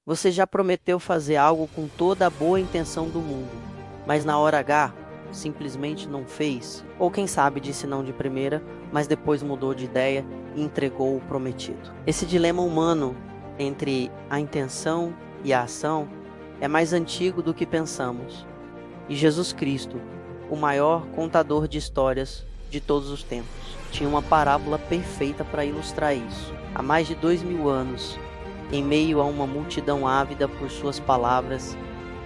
Você já prometeu fazer algo com toda a boa intenção do mundo, mas na hora H, simplesmente não fez? Ou quem sabe disse não de primeira, mas depois mudou de ideia e entregou o prometido? Esse dilema humano entre a intenção e a ação é mais antigo do que pensamos. E Jesus Cristo, o maior contador de histórias de todos os tempos, tinha uma parábola perfeita para ilustrar isso. Há mais de 2000 anos, em meio a uma multidão ávida por suas palavras,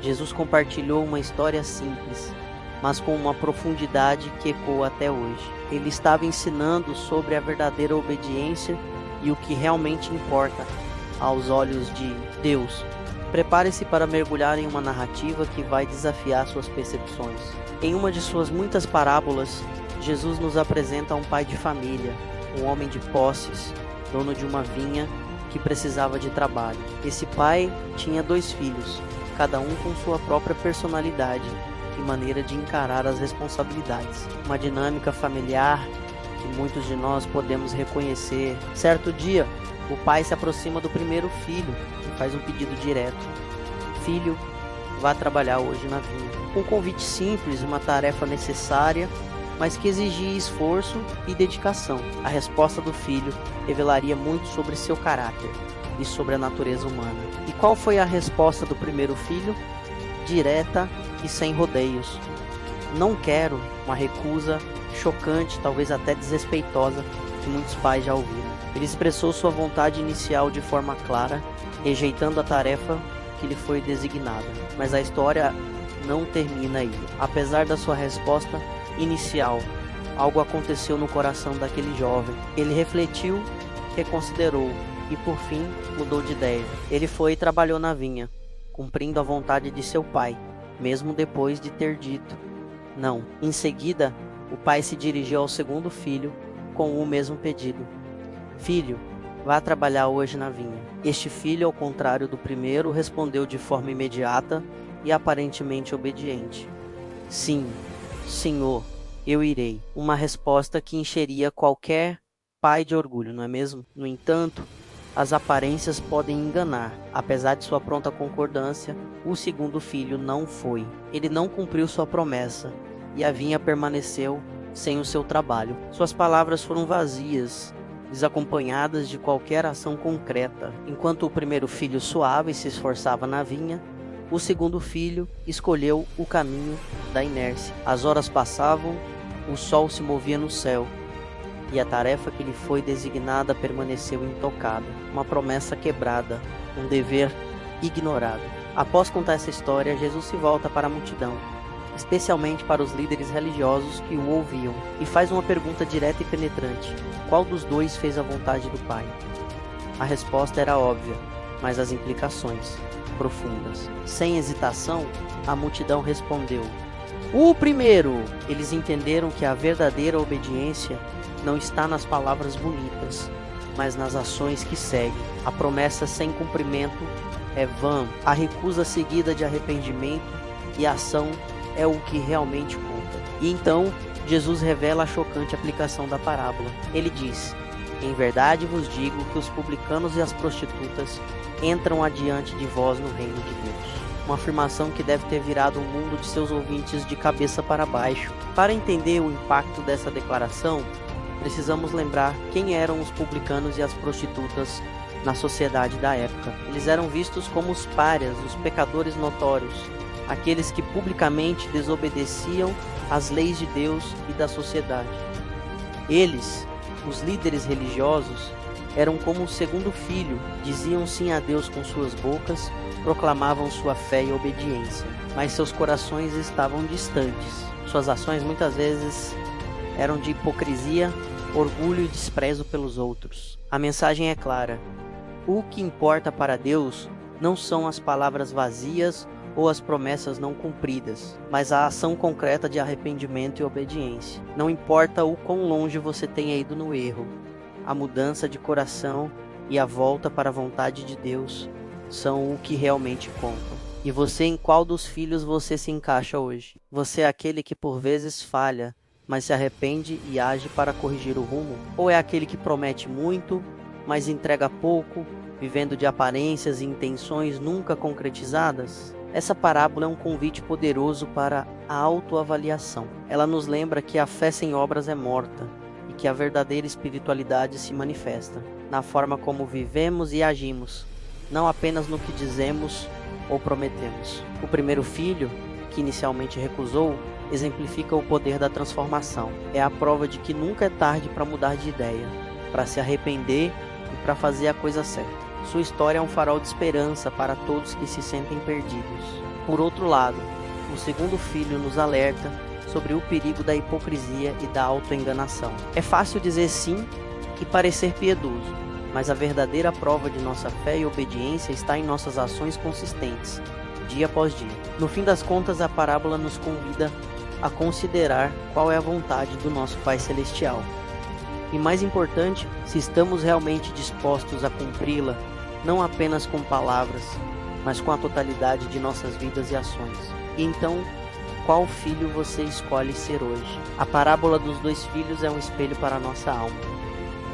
Jesus compartilhou uma história simples, mas com uma profundidade que ecoa até hoje. Ele estava ensinando sobre a verdadeira obediência e o que realmente importa aos olhos de Deus. Prepare-se para mergulhar em uma narrativa que vai desafiar suas percepções. Em uma de suas muitas parábolas, Jesus nos apresenta um pai de família, um homem de posses, dono de uma vinha que precisava de trabalho. Esse pai tinha 2 filhos, cada um com sua própria personalidade e maneira de encarar as responsabilidades. Uma dinâmica familiar que muitos de nós podemos reconhecer. Certo dia, o pai se aproxima do primeiro filho e faz um pedido direto: filho, vá trabalhar hoje na vinha. Um convite simples, uma tarefa necessária, mas que exigia esforço e dedicação. A resposta do filho revelaria muito sobre seu caráter e sobre a natureza humana. E qual foi a resposta do primeiro filho? Direta e sem rodeios. Não quero, uma recusa chocante, talvez até desrespeitosa, que muitos pais já ouviram. Ele expressou sua vontade inicial de forma clara, rejeitando a tarefa que lhe foi designada. Mas a história não termina aí. Apesar da sua resposta inicial, algo aconteceu no coração daquele jovem. Ele refletiu, reconsiderou e por fim mudou de ideia. Ele foi e trabalhou na vinha, cumprindo a vontade de seu pai, mesmo depois de ter dito não. Em seguida, o pai se dirigiu ao segundo filho com o mesmo pedido: filho, vá trabalhar hoje na vinha. Este filho, ao contrário do primeiro, respondeu de forma imediata e aparentemente obediente: sim, Senhor, eu irei. Uma resposta que encheria qualquer pai de orgulho, não é mesmo? No entanto, as aparências podem enganar. Apesar de sua pronta concordância, o segundo filho não foi. Ele não cumpriu sua promessa e a vinha permaneceu sem o seu trabalho. Suas palavras foram vazias, desacompanhadas de qualquer ação concreta. Enquanto o primeiro filho suava e se esforçava na vinha, o segundo filho escolheu o caminho da inércia. As horas passavam, o sol se movia no céu, e a tarefa que lhe foi designada permaneceu intocada. Uma promessa quebrada, um dever ignorado. Após contar essa história, Jesus se volta para a multidão, especialmente para os líderes religiosos que o ouviam, e faz uma pergunta direta e penetrante: qual dos 2 fez a vontade do Pai? A resposta era óbvia, mas as implicações profundas. Sem hesitação, a multidão respondeu: o primeiro. Eles entenderam que a verdadeira obediência não está nas palavras bonitas, mas nas ações que seguem. A promessa sem cumprimento é vã. A recusa seguida de arrependimento e ação é o que realmente conta. E então, Jesus revela a chocante aplicação da parábola. Ele diz: em verdade vos digo que os publicanos e as prostitutas entram adiante de vós no reino de Deus. Uma afirmação que deve ter virado o mundo de seus ouvintes de cabeça para baixo. Para entender o impacto dessa declaração, precisamos lembrar quem eram os publicanos e as prostitutas na sociedade da época. Eles eram vistos como os párias, os pecadores notórios, aqueles que publicamente desobedeciam às leis de Deus e da sociedade. Eles, os líderes religiosos, eram como um segundo filho, diziam sim a Deus com suas bocas, proclamavam sua fé e obediência, mas seus corações estavam distantes. Suas ações muitas vezes eram de hipocrisia, orgulho e desprezo pelos outros. A mensagem é clara: o que importa para Deus não são as palavras vazias ou as promessas não cumpridas, mas a ação concreta de arrependimento e obediência. Não importa o quão longe você tenha ido no erro, a mudança de coração e a volta para a vontade de Deus são o que realmente contam. E você, em qual dos filhos você se encaixa hoje? Você é aquele que por vezes falha, mas se arrepende e age para corrigir o rumo? Ou é aquele que promete muito, mas entrega pouco vivendo de aparências e intenções nunca concretizadas? Essa parábola é um convite poderoso para a autoavaliação. Ela nos lembra que a fé sem obras é morta e que a verdadeira espiritualidade se manifesta na forma como vivemos e agimos, não apenas no que dizemos ou prometemos. O primeiro filho, que inicialmente recusou, exemplifica o poder da transformação. É a prova de que nunca é tarde para mudar de ideia, para se arrepender e para fazer a coisa certa. Sua história é um farol de esperança para todos que se sentem perdidos. Por outro lado, o segundo filho nos alerta sobre o perigo da hipocrisia e da autoenganação. É fácil dizer sim e parecer piedoso, mas a verdadeira prova de nossa fé e obediência está em nossas ações consistentes, dia após dia. No fim das contas, a parábola nos convida a considerar qual é a vontade do nosso Pai Celestial. E mais importante, se estamos realmente dispostos a cumpri-la, não apenas com palavras, mas com a totalidade de nossas vidas e ações. E então, qual filho você escolhe ser hoje? A parábola dos dois filhos é um espelho para a nossa alma.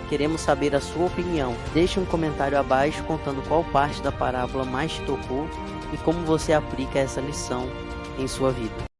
Queremos saber a sua opinião. Deixe um comentário abaixo contando qual parte da parábola mais te tocou e como você aplica essa lição em sua vida.